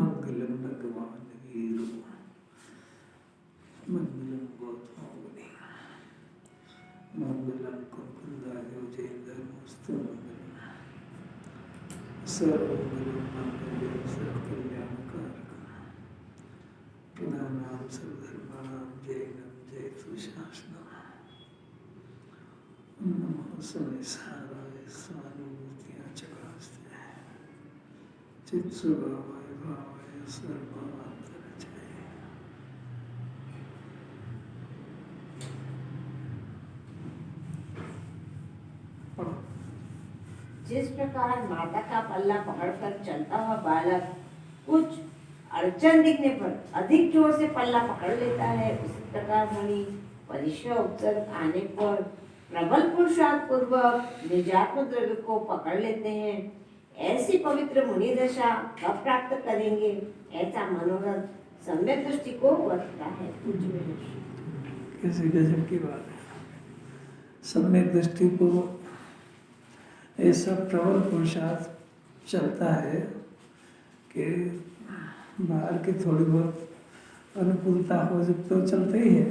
मंगलम भगवान वीरो मंगलम गौतमोनि मंगलम कुंकुंदायो जयेंद्रमस्तु मंगलम सर्वमंगलम मंगलम सर्वकल्याणकारकम प्रधानां सर्वधर्माणां जयेनं जयतु शासनम् नमः समेसाराय स्वानुभूतिया चकास्ते चित्सुभावाय भावाय सर्वान्तरचये। जिस प्रकार माता का पल्ला पकड़कर चलता हुआ बालक कुछ अड़चन दिखने पर अधिक जोर से पल्ला पकड़ लेता है, उसी प्रकार मुनि परिश्रम उपसर्ग आने पर प्रबल पुरुषार्थ पूर्वक निजात्म द्रव्य को पकड़ लेते हैं। ऐसी पवित्र मुनि दशा कब प्राप्त करेंगे, ऐसा मनोरथ सम्यक दृष्टि को वर्तता है। कैसे गजब की बात है। सम्यक दृष्टि को ऐसा प्रबल पुरुषार्थ चलता है कि बाहर की थोड़ी बहुत अनुकूलता हो जब तो चलते ही है,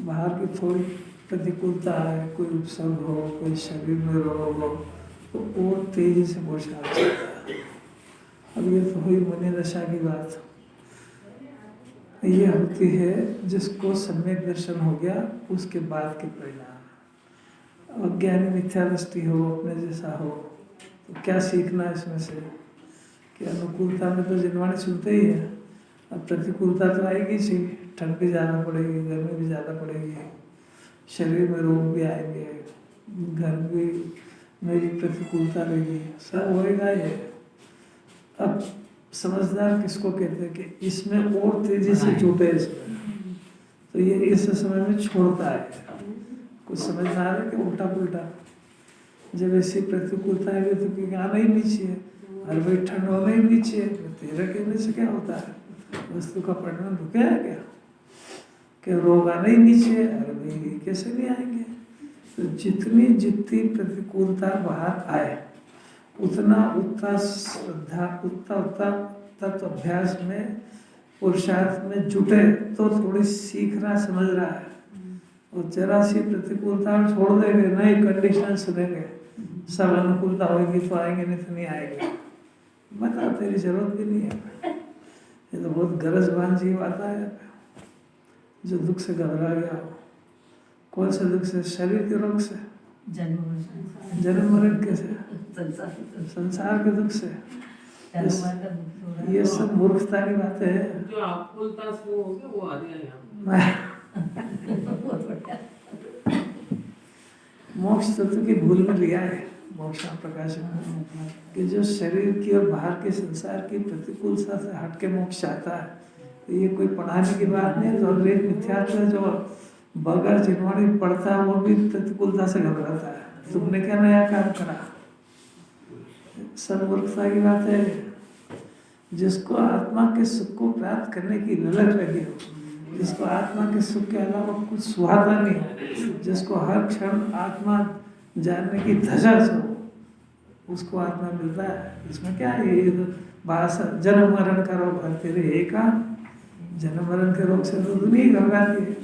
बाहर की थोड़ी प्रतिकूलता है, कोई उपसर्ग हो, कोई शरीर में रोग हो, तो और तेजी से पुरुषार्थ चलता है। अब ये तो हुई मुनि दशा की बात। ये होती है जिसको सम्यक दर्शन हो गया उसके बाद के परिणाम। अज्ञानी मिथ्या दृष्टि हो, अपने जैसा हो, तो क्या सीखना इसमें से कि अनुकूलता में तो जिनवाणी सुनते ही है, अब प्रतिकूलता तो आएगी सी, ठंड भी ज़्यादा पड़ेगी, गर्मी भी ज़्यादा पड़ेगी, शरीर में रोग भी आएंगे, घर भी में भी प्रतिकूलता रहेगी, सब होएगा ये। अब समझदार किसको कहते हैं कि इसमें और तेजी से जुटे इसमें, तो ये इस समय में छोड़ता है। कुछ समझदार है कि उल्टा पुल्टा जब ऐसी प्रतिकूलता है तो क्योंकि आना ही नहीं चाहिए, हर भाई ठंड होना ही नहीं चाहिए, तेरा कहने से क्या होता है, वस्तु का परिणाम रुके है क्या कि रोग आना ही नहीं चाहिए, अरे भाई कैसे नहीं आएंगे। तो जितनी जितनी प्रतिकूलता बाहर आए उतना श्रद्धा उतना तत्व अभ्यास में पुरुषार्थ में जुटे तो थोड़ी सीखना समझ रहा है। और जरा सी प्रतिकूलता छोड़ देंगे, नई कंडीशन सुनेंगे, सब अनुकूलता होगी तो आएंगे, नहीं तो नहीं आएंगे, बता तेरी जरूरत भी नहीं है। ये तो बहुत गरजबान जीव आता है जो दुख से घबरा गया हो। कौन से दुख से? शरीर के रोग से, जन्म मरण के से, संसार के दुख से। ये सब मूर्खता की बातें है। जो आकुलता से वो हो गया वो आ गया यहाँ। मोक्ष तत्व की भूल में लिया है मोक्ष प्रकाश कि जो शरीर की और बाहर के संसार की प्रतिकूलता से हट के मोक्ष चाहता है, तो ये कोई पढ़ाने की बात नहीं है। तो अद्वैत मिथ्यात्व जो बगैर जिनवाणी पढ़ता है वो भी प्रतिकूलता से घबराता है। तुमने क्या नया काम करा? सब मूर्खता की बात है। जिसको आत्मा के सुख को प्राप्त करने की ललक लगी हो, जिसको आत्मा के सुख के अलावा कुछ सुहाता नहीं हो, जिसको हर क्षण आत्मा जानने की धजस हो, उसको आत्मा मिलता है। इसमें क्या है, ये जन्म मरण का रोग भरते रहे का, जन्म मरण के रोग से तो दुनिया घबराती है,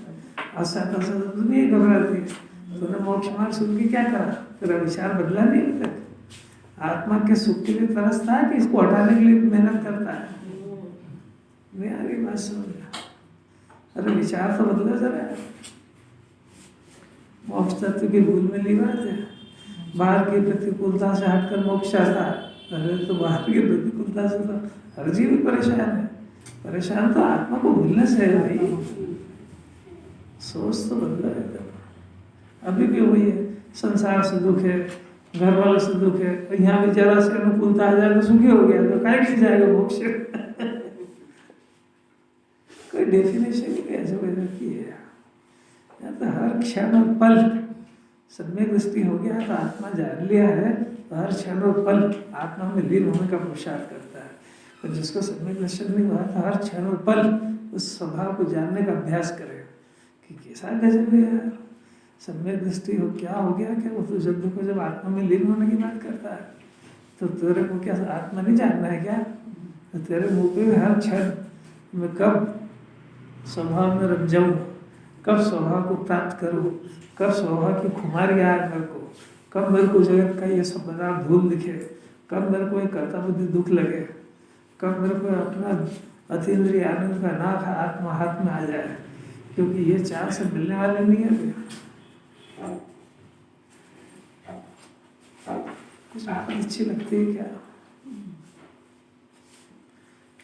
असत असत दुनिया घबराती है। तूने मोक्ष मार्ग सुन के क्या करा? तेरा विचार बदला नहीं अभी तक। आत्मा के सुख के लिए तरसता है कि इसको हटाने के लिए मेहनत करता है? नहीं आ रही बात समझ। अरे विचार तो बदलो जरा। मोक्ष तत्व की भूल में ली बात है। बाहर की प्रतिकूलता से हटकर मोक्ष आता है। अरे तो बाहर की प्रतिकूलता से तो हर जीव परेशान है। परेशान तो आत्मा को भूलने से है भाई। सोच तो बदला है। अभी भी वही है, संसार से दुख है, घर वालों से दुख है, यहाँ भी जरा से अनुकूलता आ जाए तो सुखी हो गया, तो काहे नहीं जाएगा मोक्ष? कोई डेफिनेशन ही कैसे वजह की है? या तो हर क्षण और पल सम्यक दृष्टि हो गया तो आत्मा जान लिया है, तो हर क्षण और पल आत्मा में लीन होने का पुरुषार्थ करता है। और जिसको सम्यक दर्शन नहीं हुआ तो हर क्षण और पल उस स्वभाव को जानने का अभ्यास करे कि कैसा गजब है यार, सम्यक दृष्टि हो क्या हो गया क्या? वो तो जब आत्मा में लीन होने की बात करता है, तो तेरे को क्या आत्मा नहीं जानना है क्या? तो तेरे मुंह पे हर क्षण मैं कब स्वभाव में रम जाऊँ, कब स्वभाव को प्राप्त करूँ, कब स्वभाव की खुमारी आए मेरे को, कब मेरे को जगत का ये सब बड़ा धूल दिखे, कब मेरे को एक कर्ता बुद्धि दुख लगे, कब मेरे को अपना अतीन्द्रिय आनंद का नाक आत्मा हाथ में आ जाए, क्योंकि ये चार से मिलने वाले नहीं है। कुछ बात अच्छी लगती है क्या?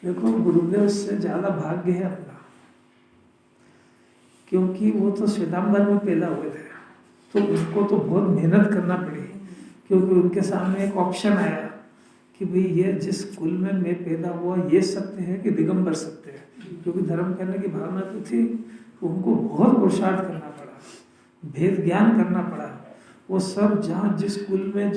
देखो गुरुदेव से ज्यादा भाग्य है अपना, क्योंकि वो तो श्वेतांबर में पैदा हुए थे, तो उनको तो बहुत मेहनत करना पड़ी, क्योंकि उनके सामने एक ऑप्शन आया कि भाई ये जिस कुल में मैं पैदा हुआ ये सत्य है कि दिगंबर सत्य है, क्योंकि धर्म करने की भावना तो थी, तो उनको बहुत पुरुषार्थ करना पड़ा, भेद ज्ञान करना पड़ा। वो सब जहाँ जिस कुल में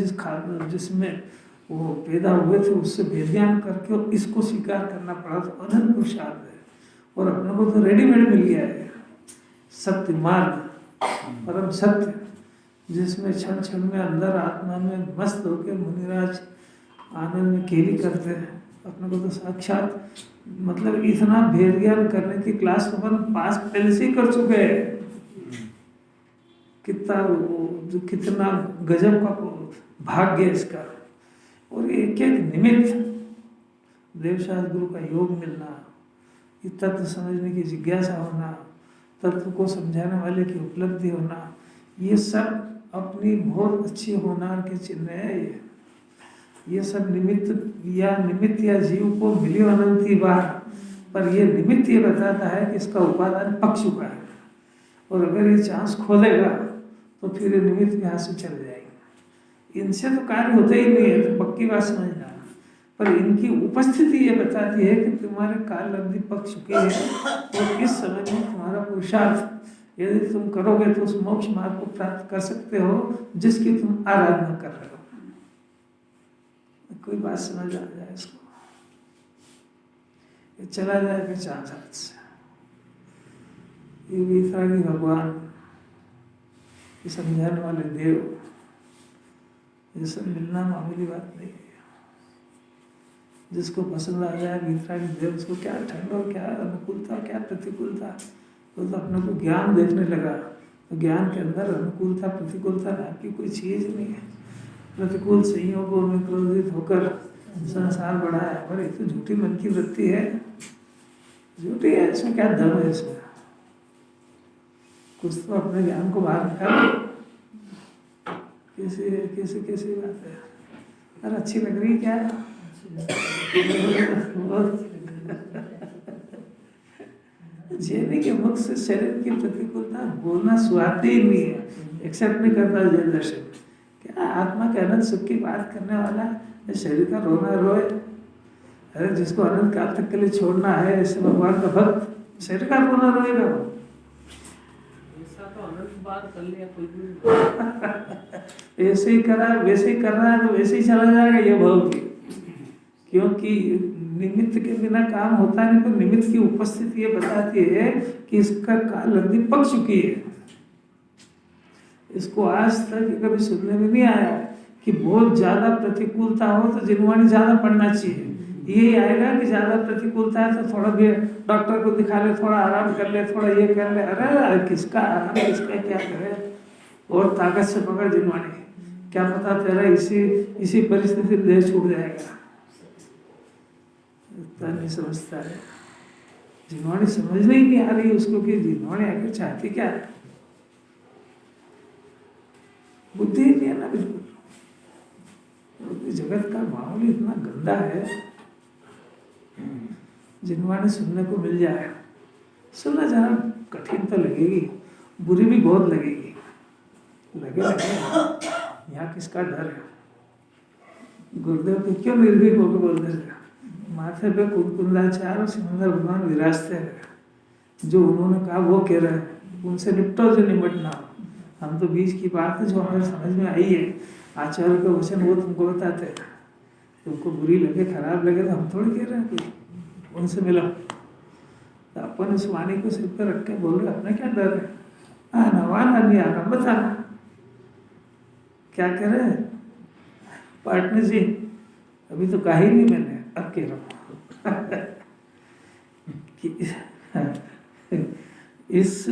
जिसमें वो पैदा हुए थे उससे भेद ज्ञान करके और इसको स्वीकार करना पड़ा, तो अनंत पुरुषार्थ है। और अपने को तो रेडीमेड मिल गया है सत्य मार्ग, परम सत्य, जिसमें क्षण क्षण में अंदर आत्मा में मस्त होकर मुनिराज आनंद में केली करते हैं। अपने को तो साक्षात मतलब इतना भेद ज्ञान करने की क्लास अपन पास पहले से ही कर चुके हैं। कितना गजब का भाग्य इसका। और एक एक निमित्त देवशास्त्र गुरु का योग मिलना, ये तत्व समझने की जिज्ञासा होना, तत्व को समझाने वाले की उपलब्धि होना, ये सब अपनी बहुत अच्छी होनार के चिन्ह है। ये सब निमित्त या जीव को मिली अनंती बार, पर ये निमित्त ये बताता है कि इसका उपादान पक चुका है, और अगर ये चांस खोलेगा तो फिर ये निमित्त यहाँ से चल जाएंगे। इनसे तो कार्य होते ही नहीं है, तो पक्की बात समझना। पर इनकी उपस्थिति ये बताती है कि तुम्हारे काल अवधि पक चुके हैं, और इस समय में तुम्हारा पुरुषार्थ यदि तुम करोगे तो उस मोक्ष मार्ग को प्राप्त कर सकते हो जिसकी तुम आराधना कर रहे हो। कोई बात समझ आ जाए इसको, ये चला जाएगा चांद हाथ से। ये वितरागी भगवान, ये समझाने वाले देव, ये सब मिलना मामूली बात नहीं है। जिसको पसंद आ जाए वितरागी देव, उसको क्या ठंड और क्या अनुकूलता क्या प्रतिकूलता, वो तो अपने को ज्ञान देखने लगा। तो ज्ञान के अंदर अनुकूलता प्रतिकूलता नाम की कोई चीज नहीं है। प्रतिकूल संयोगों में क्रोधित होकर संसार बढ़ा है, पर ये तो झूठी मन की वृत्ति है, झूठी है। इसमें क्या दम है? इसमें कुछ तो अपने ज्ञान को बाहर निकालो। कैसी कैसी बात है? अरे अच्छी लग रही क्या? जीने के मुख से शरीर की प्रतिकूलता बोलना स्वार्थी ही नहीं है, एक्सेप्ट नहीं करता जैन दर्शन। क्या आत्मा के अनंत सुख की बात करने वाला शरीर का रोना रोए? अरे जिसको अनंत काल तक के लिए छोड़ना है, ऐसे भगवान का भक्त शरीर का रोना रोएगा वो। ऐसा तो अनंत बार कर लिया कोई भी। ऐसे ही करा, वैसे ही कर रहा है तो वैसे ही चला जाएगा ये भाव की। क्योंकि निमित्त के बिना काम होता नहीं, तो निमित्त की उपस्थिति ये बताती है कि इसका काल अवधि पक चुकी है। इसको आज तक कभी सुनने में नहीं आया कि बहुत ज्यादा प्रतिकूलता हो तो जिनवाणी ज्यादा पढ़ना चाहिए। यही आएगा कि ज्यादा प्रतिकूलता है तो थोड़ा भी डॉक्टर को दिखा ले, थोड़ा आराम कर ले, थोड़ा ये कर ले। अरे किसका आराम, किसका क्या करे, और ताकत से पकड़ जिनवाणी। क्या पता तेरा इसी परिस्थिति में देह छूट जाएगा। इतना नहीं समझता है, जिनवाणी समझने ही नहीं आ रही उसको कि जिनवाणी आकर चाहती क्या है। बुद्धि ही नहीं है ना बिल्कुल। जगत का माहौल इतना गंदा है, जिनवाणी सुनने को मिल जाए, सुनना जरा कठिन तो लगेगी, बुरी भी बहुत लगेगी। लगे यहाँ किसका डर है? गुरुदेव को क्यों निर्भीक होकर बोलते थे? माथे पे कुंकुंदाचार और सिमंदर भगवान विराजते हैं। जो उन्होंने कहा वो कह रहे हैं, उनसे निपटो जो निपटना। हम तो बीच की बात है जो हमारे समझ में आई है। आचार्य का वचन वो तुमको बताते हैं, तुमको बुरी लगे खराब लगे तो हम थोड़ी कह रहे हैं कि उनसे मिलो। तो अपन उस वाणी को सिर पर रख के बोल रहे अपना क्या डर है? आना वाना नहीं आना बताना। क्या कह रहे हैं पार्टनर जी? अभी तो कहा ही नहीं मैंने, अब कह रहा हूँ। कि इस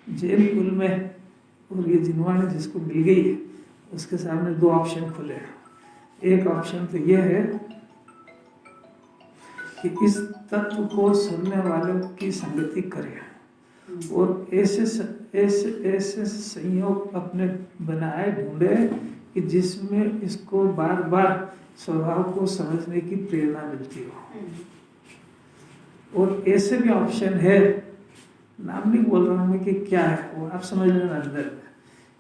जैन कुल में और ये जिनवाणी जिसको मिल गई है उसके सामने दो ऑप्शन खुले हैं। एक ऑप्शन तो यह है कि इस तत्व को सुनने वालों की संगति करे और ऐसे ऐसे संयोग अपने बनाए ढूंढे कि जिसमें इसको बार बार स्वभाव को समझने की प्रेरणा मिलती हो। और ऐसे भी ऑप्शन है, नाम नहीं बोल रहा हूं मैं कि क्या है वो, आप समझ लेना अंदर,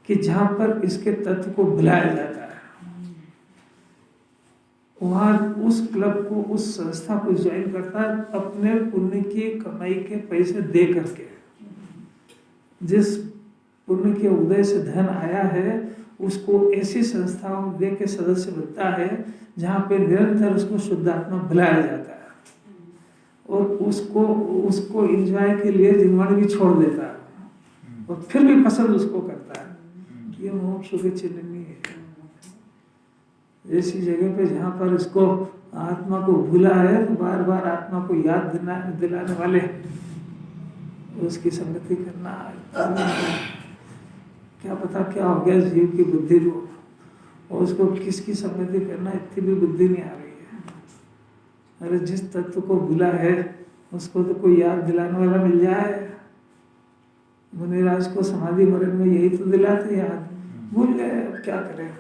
कि जहां पर इसके तत्व को बुलाया जाता है, वहां उस क्लब को, उस संस्था को ज्वाइन करता है अपने पुण्य की कमाई के पैसे दे करके। जिस पुण्य के उदय से धन आया है उसको ऐसी संस्थाओं में दे के सदस्य बनता है जहाँ पे निरंतर उसको शुद्धात्मा बुलाया जाता है और उसको एंजॉय के लिए जिनवाणी भी छोड़ देता है और फिर भी पसंद उसको करता है। ये मोक्ष के चिन्ह नहीं है। ऐसी जगह पे जहाँ पर इसको आत्मा को भूला है तो बार बार आत्मा को याद दिलाने वाले उसकी संगति करना। क्या पता क्या हो गया जीव की बुद्धि को, और उसको किसकी संगति करना इतनी भी बुद्धि नहीं आ रही है। अरे जिस तत्व को भूला है उसको तो कोई याद दिलाने वाला मिल जाए। मुनिराज को समाधि मरण में यही तो दिलाते याद, भूल गए, अब क्या करें।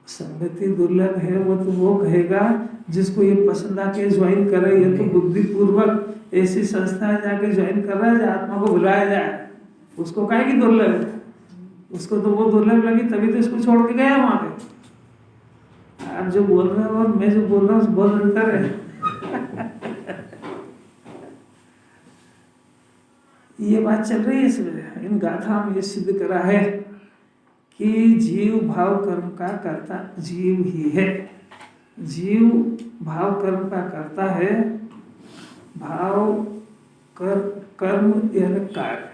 संगति दुर्लभ है वो तो वो कहेगा जिसको ये पसंद आके ज्वाइन करे। ये तो बुद्धि पूर्वक ऐसी संस्था जाके ज्वाइन कर रहा है जहाँ आत्मा को बुलाया जाए, उसको काहे की दुर्लभ है। उसको तो वो दुर्लभ लगी तभी तो इसको छोड़ के गया वहां पे। आप जो बोल रहे हो और मैं जो बोल रहा हूँ बहुत अंतर है। ये बात चल रही है इसमें, इन गाथा में ये सिद्ध करा है कि जीव भाव कर्म का कर्ता जीव ही है। जीव भाव कर्म का करता है। भाव कर्म यानी कार्य,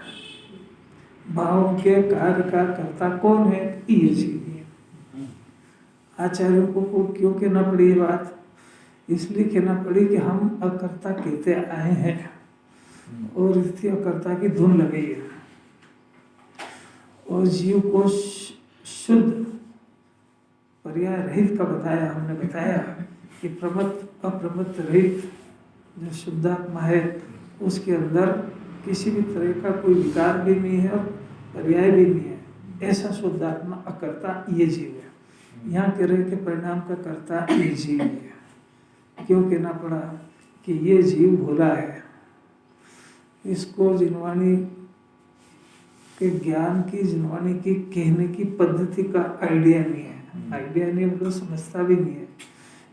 भाव के कार्य का कर्ता कौन है? ये जीव है। आचार्यों को क्यों कहना पड़ी ये बात? इसलिए कहना पड़ी कि हम अकर्ता कहते आए हैं और इसकी अकर्ता की धुन लगी है और जीव को शुद्ध पर्याय रहित का बताया। हमने बताया कि प्रमत्त अप्रमत्त रहित जो शुद्धात्मा है उसके अंदर किसी भी तरह का कोई विकार भी नहीं है और पर्याय भी नहीं है। ऐसा शुद्धात्मा अकर्ता ये जीव है। यहाँ कह रहे कि परिणाम का कर्ता ये जीव है। क्यों कहना पड़ा कि ये जीव भोला है, इसको जिनवाणी के ज्ञान की, जिनवाणी की कहने की पद्धति का आइडिया नहीं है। आइडिया नहीं मतलब समझता भी नहीं है।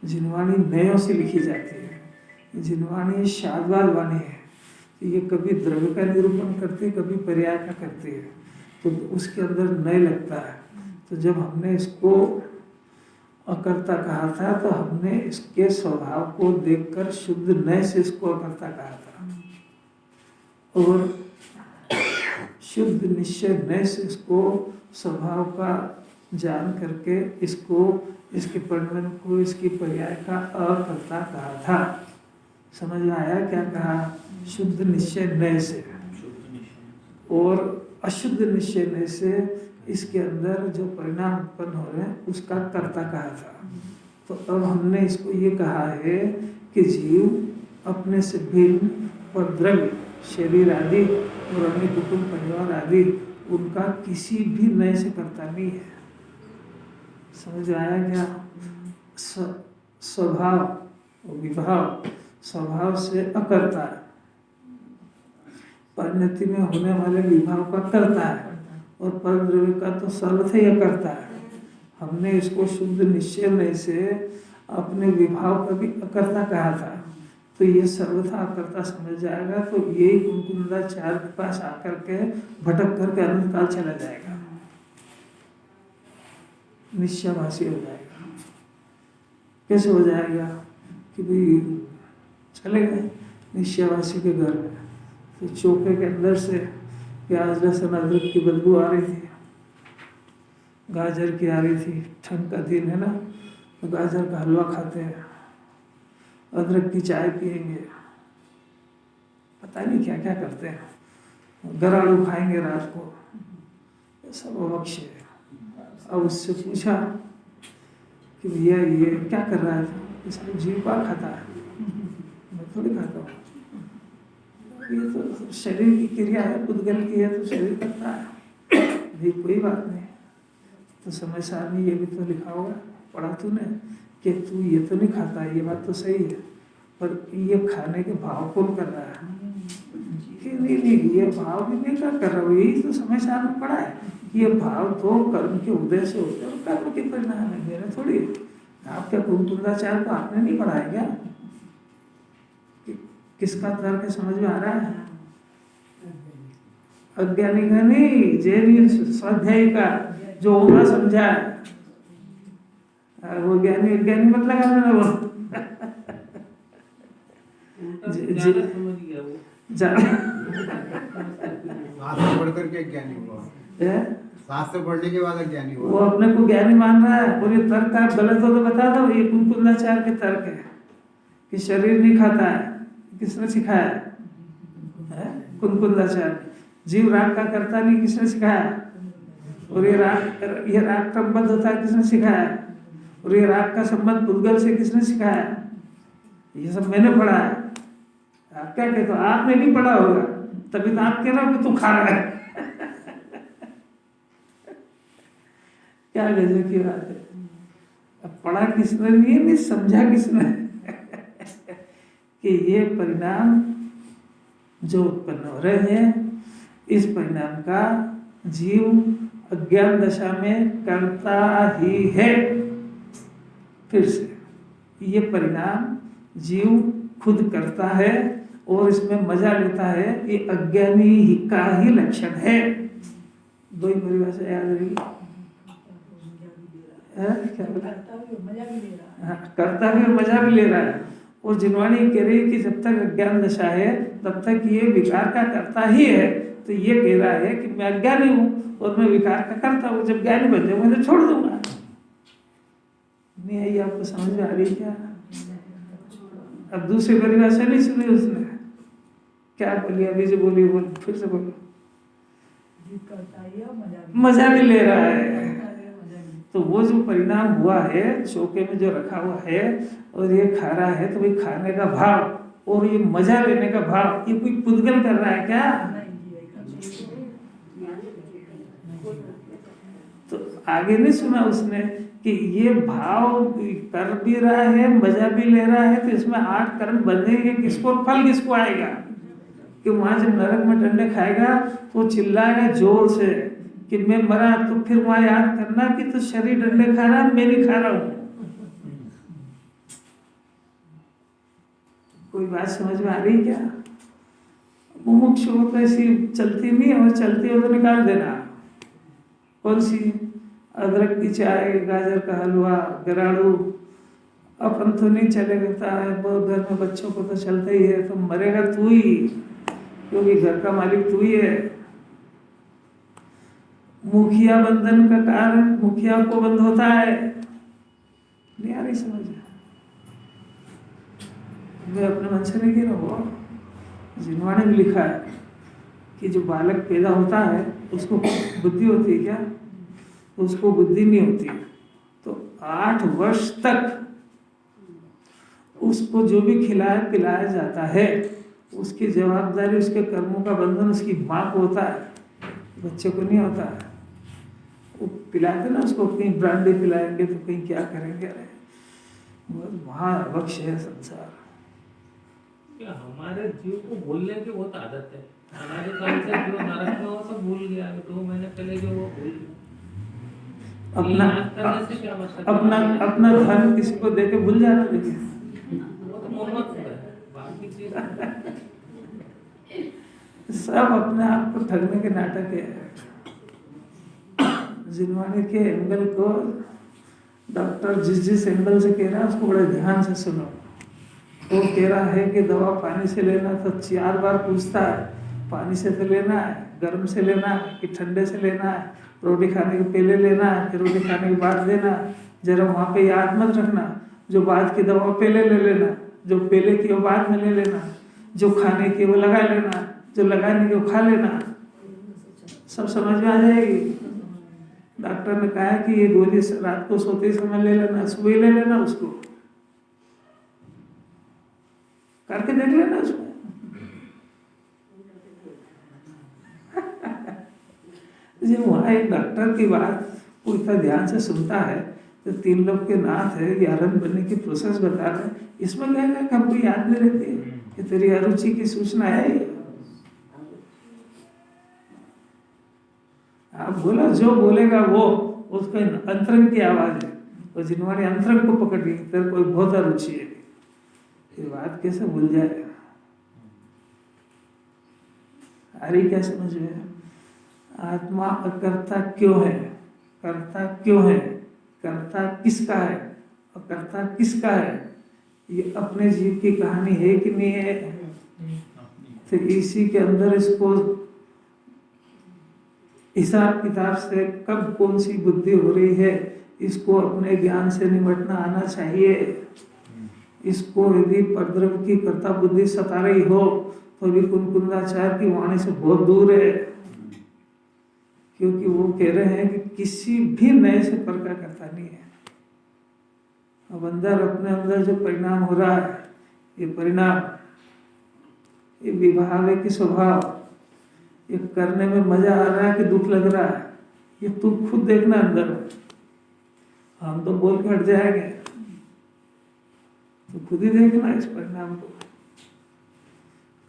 जिनवाणी नयों से लिखी जाती है। जिनवाणी शादवाद वाणी है। ये कभी द्रव्य का निरूपण करती है, कभी पर्याय का करती है, तो उसके अंदर नय लगता है। तो जब हमने इसको अकर्ता कहा था तो हमने इसके स्वभाव को देखकर शुद्ध नय से इसको अकर्ता कहा था और शुद्ध निश्चय नय से इसको स्वभाव का जान करके इसको, इसके परिणाम को, इसकी पर्याय का अकर्ता कहा था। समझ में आया क्या कहा? शुद्ध निश्चय नय से और अशुद्ध निश्चय नय से इसके अंदर जो परिणाम उत्पन्न हो रहे हैं उसका कर्ता कहा था। तो अब हमने इसको ये कहा है कि जीव अपने से भिन्न और द्रव्य, शरीर आदि और अन्य कुटुंब परिवार आदि उनका किसी भी नय से करता नहीं है। समझ आया क्या? स्वभाव और विभाव, स्वभाव से अकर्ता है, परिणति में होने वाले विभाव का करता है और पर द्रव्य का तो सर्वथा ही अकर्ता है। हमने इसको शुद्ध निश्चय में से अपने विभाव का भी अकर्ता कहा था। तो ये सर्वथा अकर्ता समझ जाएगा तो यही कुंकुंदाचार्य के पास आकर के भटक करके अनंत काल चला जाएगा, निश्चयवासी हो जाएगा। कैसे हो जाएगा? कि भाई चले गए निश्चयवासी के घर में, तो चौके के अंदर से प्याज लहसुन अदरक की बदबू आ रही थी, गाजर की आ रही थी, ठंड का दिन है ना, गाजर का हलवा खाते हैं, अदरक की चाय पियेंगे, पता नहीं क्या क्या करते हैं, गराड़ू खाएंगे रात को, ये सब अवक्ष है। अब उससे पूछा कि भैया ये क्या कर रहा है, इसको जीव का खाता है, मैं थोड़ी खाता हूँ, ये तो शरीर की क्रिया है, पुद्गल की है तो शरीर करता है, भाई कोई बात नहीं। तो समय सारणी ये भी तो लिखा होगा, पढ़ा तूने कि तू ये तो नहीं खाता, ये बात तो सही है, पर ये खाने के भाव कौन कर रहा है कि नहीं, ये भाव भी नहीं क्या कर रहा हूँ, यही तो समय सारणी पढ़ा है, ये भाव तो कर्म के उदय से होते हैं, कर्म के परिणाम है, मेरे थोड़ी। आप क्या कुंकुंदाचार्य को आपने नहीं पढ़ा है क्या? किसका तर्क समझ में आ रहा है? अज्ञानी का नहीं, जैन स्वाध्यायी का, जो होगा समझा है, वो ज्ञानी अज्ञानी मत लगाना वो समझ गया वो शास्त्र पढ़ करके ज्ञानी हुआ, शास्त्र पढ़ने के बाद अज्ञानी वो हुआ। अपने को ज्ञानी मान रहा है, और ये तर्क आप गलत हो तो बता दो, ये कुंकुंदाचार्य के तर्क है कि शरीर नहीं खाता है, किसने सिखाया है? कुंकुंदाचार्य। जीव राग का करता नहीं, किसने सिखाया? और ये राग क्रमबद्ध होता है, किसने सिखाया? और ये राग का संबंध पुद्गल से किसने सिखाया? ये सब मैंने पढ़ा है। आप क्या कहते हो? आपने नहीं पढ़ा होगा, तभी तो आप कह रहे हो कि तू खा रहा है क्या गजब की बात है। अब पढ़ा किसने नहीं समझा किसने कि ये परिणाम जो उत्पन्न हो रहे हैं, इस परिणाम का जीव अज्ञान दशा में करता ही है। फिर से ये परिणाम जीव खुद करता है और इसमें मजा लेता है, ये अज्ञानी ही का ही लक्षण है। दो ही परिभाषा याद रही। क्या बोला? करता भी और मजा भी ले रहा है। और जिनवाणी कह रही है कि जब तक अज्ञान दशा है तब तक ये विकार का करता ही है। तो ये कह रहा है कि मैं अज्ञानी हूँ और मैं विकार का करता हूँ, जब ज्ञानी बन जाऊंगा तो छोड़ दूंगा। नहीं आई आपको समझ में आ रही क्या? अब दूसरी परिभाषा नहीं सुनी उसने, क्या बोली अभी जो बोली वो फिर से बोलो। मजा भी ले रहा है। तो वो जो परिणाम हुआ है चौके में जो रखा हुआ है और ये खा रहा है, तो भाई खाने का भाव और ये मजा लेने का भाव, ये कोई पुद्गल कर रहा है क्या? तो आगे नहीं सुना उसने कि ये भाव कर भी रहा है, मजा भी ले रहा है, तो इसमें 8 कर्म बनेंगे, किसको फल किसको आएगा? कि वहां जब नरक में डंडे खाएगा तो चिल्लाएगा जोर से कि मैं मरा, तो फिर वहां याद करना कि तो शरीर डंडे खा रहा है, मैं नहीं खा रहा हूं। कोई बात समझ में आ रही क्या? मुमुक्षु को तो ऐसी चलती नहीं है, और चलती हो तो निकाल देना। कौन सी? अदरक की चाय, गाजर का हलवा, गराड़ू। अपन तो नहीं चलेगा है, बहुत घर में बच्चों को तो चलता ही है। तो मरेगा तू ही, क्योंकि घर का मालिक तू ही है। मुखिया बंधन का कारण मुखिया को बंद होता है। नहीं आ रही समझ? मैं अपने मन से नहीं कह रहा हूँ, जिनवाने में लिखा है कि जो बालक पैदा होता है उसको बुद्धि होती है क्या? उसको बुद्धि नहीं होती है। तो 8 वर्ष तक उसको जो भी खिलाया पिलाया जाता है उसकी जवाबदारी, उसके कर्मों का बंधन उसकी माँ को होता है, बच्चे को नहीं होता है। वो पिलाते ना उसको, कहीं ब्रांडी पिलाएंगे तो कहीं क्या करेंगे। अरे महावक्ष है संसार। क्या हमारे जीव को भूलने की बहुत आदत है। हमारे काल से जो नरक में वो सब भूल गया, 2 महीने पहले जो वो भूल गया। अपना धन किसी को देके भूल जाना। देखिए वो तो मोहब्बत है, बाकी चीज सब अपने आप को ठगने के नाटक है। जिनवाने के एंगल को डॉक्टर जिस एंगल से कह रहा है उसको बड़े ध्यान से सुनो। वो कह रहा है कि दवा पानी से लेना, तो 4 बार पूछता है पानी से तो लेना है, गर्म से लेना है कि ठंडे से लेना है, रोटी खाने के पहले लेना है कि रोटी खाने के बाद लेना है। जरा वहाँ पे याद मत रखना, जो बाद की दवा पहले ले लेना, जो पहले की वो बाद में ले लेना, जो खाने की वो लगा लेना, जो लगाने की वो खा लेना, सब समझ में आ जाएगी। डॉक्टर ने कहा कि ये गोली रात को सोते समय ले लेना, सुबह ले लेना, उसको करके देख लेना उसमें। जब वहाँ एक डॉक्टर की बात वो इतना ध्यान से सुनता है, तो 3 लोग के नाथ है, ये आनंद बनने की प्रोसेस बता रहे हैं, इसमें क्या है कि हमको याद नहीं रहती है कि तेरी अरुचि की सूचना है ये। आप बोला, जो बोलेगा वो उसका अंतरंग की आवाज है, और जिन्होंने अंतरंग को पकड़ ली तेरे कोई बहुत अरुचि है, ये बात कैसे भूल जाए। आ रही क्या समझ में? आत्मा अकर्ता क्यों है, कर्ता क्यों है, कर्ता किसका है और कर्ता किसका है, ये अपने जीव की कहानी है कि नहीं है। तो इसी के अंदर इसको हिसाब किताब से कब कौन सी बुद्धि हो रही है, इसको अपने ज्ञान से निपटना आना चाहिए। इसको यदि परद्रव्य की कर्ता बुद्धि सता रही हो तो भी कुंकुंदाचार्य की वाणी से बहुत दूर है, क्योंकि वो कह रहे हैं कि किसी भी नए से पर का करता नहीं है। अब अंदर अपने अंदर जो परिणाम हो रहा है, ये परिणाम, ये विभाव की स्वभाव, ये करने में मजा आ रहा है कि दुख लग रहा है, ये तू खुद देखना अंदर। हम तो बोल के हट जाएंगे, तो खुद ही देखना इस परिणाम को।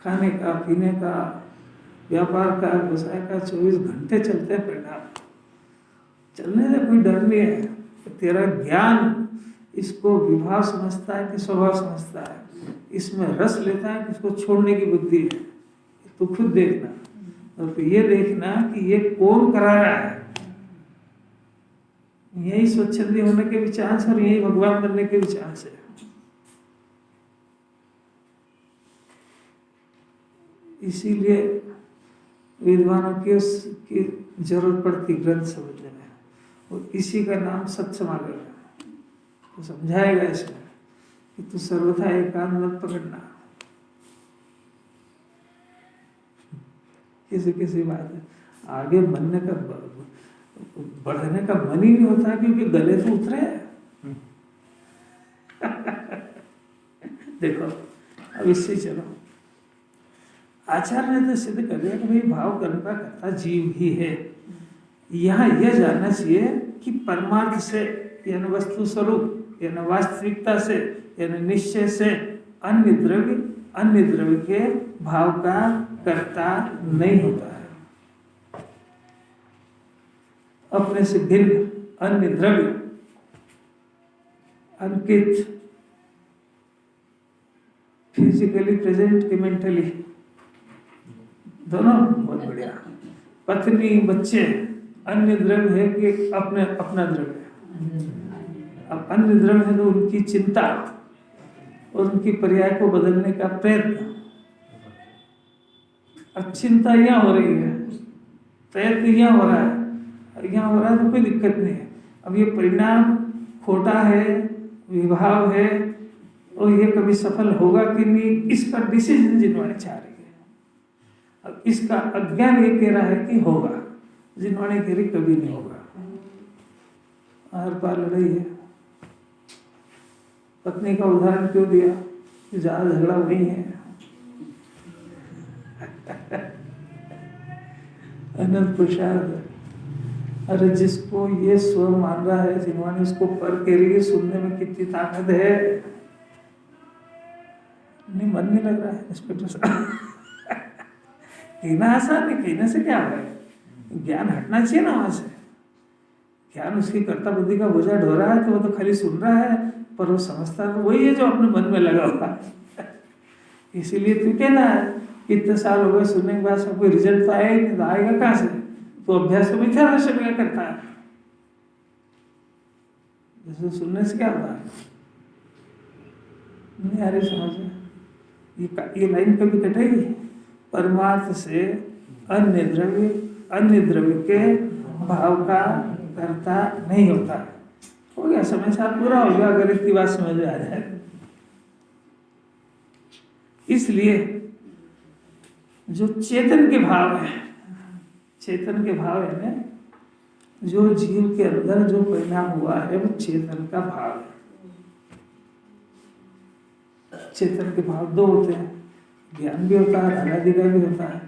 खाने का, पीने का, व्यापार का, व्यवसाय का 24 घंटे चलते हैं परिणाम। चलने से कोई डर नहीं है। तो तेरा ज्ञान इसको विभाव समझता है कि स्वभाव समझता है, इसमें रस लेता है कि इसको छोड़ने की बुद्धि है, तो खुद देखना। और फिर ये देखना कि ये कौन करा रहा है। यही स्वच्छंदी होने के भी चांस और यही भगवान बनने के भी चांस है। इसीलिए विद्वानों की जरूरत पड़ती ग्रंथ समझने में, और इसी का नाम सत्समागम है। तो समझाएगा इसमें कि तू सर्वथा एकांत मत पकड़ना। किसी बात है आगे बनने का, बढ़ने का मन ही नहीं होता, क्योंकि गले तो उतरे। देखो अब इससे चलो, आचार्य ने तो सिद्ध कर दिया कि भाई भाव कर्म का कर्ता जीव ही है। यहाँ यह जानना चाहिए कि परमार्थ से यानी वस्तु स्वरूप यानी वास्तविकता से यानी निश्चय से अन्य द्रव्य के भाव का कर्ता नहीं होता है। अपने से भिन्न अन्य द्रव्य अंकित, फिजिकली प्रेजेंट कि मेंटली, दोनों बहुत बढ़िया। पत्नी बच्चे अन्य द्रव्य है कि अपना द्रव्य है। अब अन्य द्रव्य है तो उनकी चिंता और उनकी पर्याय को बदलने का प्रयत्न। अब चिंता यहाँ हो रही है, प्रयत्न यहाँ हो रहा है, यहाँ हो रहा है तो कोई दिक्कत नहीं है। अब ये परिणाम खोटा है, विभाव है, और ये कभी सफल होगा कि नहीं, इसका डिसीजन जिन्होंने चाह रही है। अब इसका अज्ञान ये कह रहा है कि होगा, जिन्होंने कह रही कभी नहीं होगा। हर बार लड़ाई है। पत्नी का उदाहरण क्यों दिया कि ज्यादा झगड़ा वही है। अनंत पुरुषार्थ। अरे जिसको ये स्व मान रहा है, जिन्होंने उसको पर कह रही है, सुनने में कितनी ताकत है। नहीं मन नहीं लग रहा है इंस्पेक्टर साहब। कहना आसान है, कहने से क्या हो है, ज्ञान हटना चाहिए ना वहां से। ज्ञान उसकी कर्ता बुद्धि का बोझा ढो रहा है तो वो तो खाली सुन रहा है, पर वो समझता तो वही है जो अपने मन में लगा हुआ है। इसीलिए तू कहना है कितने साल हो गए सुनने के बाद सब कोई रिजल्ट तो आया ही नहीं, तो आएगा कहाँ से? तो अभ्यास तो मिथ्या दर्शन का करता है। जैसे सुनने से क्या होता है? नहीं आ रही समझ में? ये लाइन कभी कटेगी? परमार्थ से अन्य द्रव्य के भाव का कर्ता नहीं होता। हो गया, समय साथ पूरा हो गया अगर इतनी बात समझ में आ जाए। इसलिए जो चेतन के भाव है, चेतन के भाव है ना, जो जीव के अंदर जो परिणाम हुआ है वो चेतन का भाव है। चेतन के भाव दो होते हैं, ज्ञान भी होता है, रागादि का भी होता है।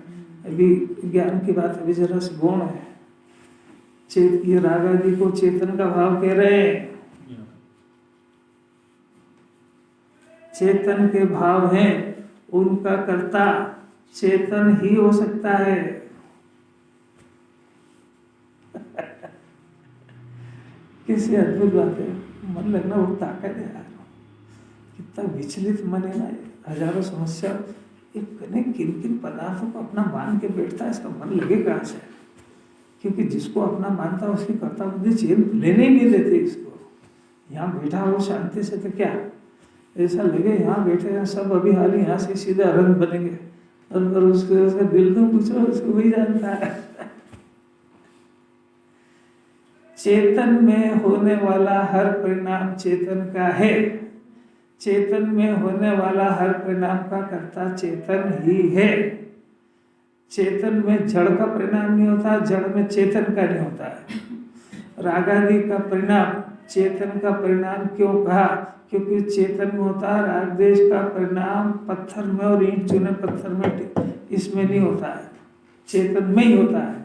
अभी ज्ञान की बात अभी जरा से गौण है। ये रागादि को चेतन का भाव कह रहे हैं। चेतन के भाव हैं, उनका कर्ता चेतन ही हो सकता है। किसी अद्भुत बात है, मन लगना वो ताकत है यार। कितना विचलित मन है ना, हजारों समस्या एक किन किन पदार्थों को अपना मान के बैठता है, इसका मन लगे कहाँ से? क्योंकि जिसको अपना मानता है उसकी कर्ता बुद्धि चैन लेने ही नहीं देते इसको। यहाँ बैठा हो शांति से तो क्या, ऐसा लगे यहाँ बैठे हैं सब अभी हाल यहाँ से सीधा रंग बनेंगे, और उसका दिल तो पूछो उसको वही जानता है। चेतन में होने वाला हर परिणाम चेतन का है। चेतन में होने वाला हर परिणाम का कर्ता चेतन ही है। चेतन में जड़ का परिणाम नहीं होता, जड़ में चेतन का नहीं होता है। रागादि का परिणाम चेतन का परिणाम क्यों कहा? क्योंकि चेतन में होता है। राग देश का परिणाम पत्थर में और ईंट चूने पत्थर में इसमें नहीं होता है, चेतन में ही होता है।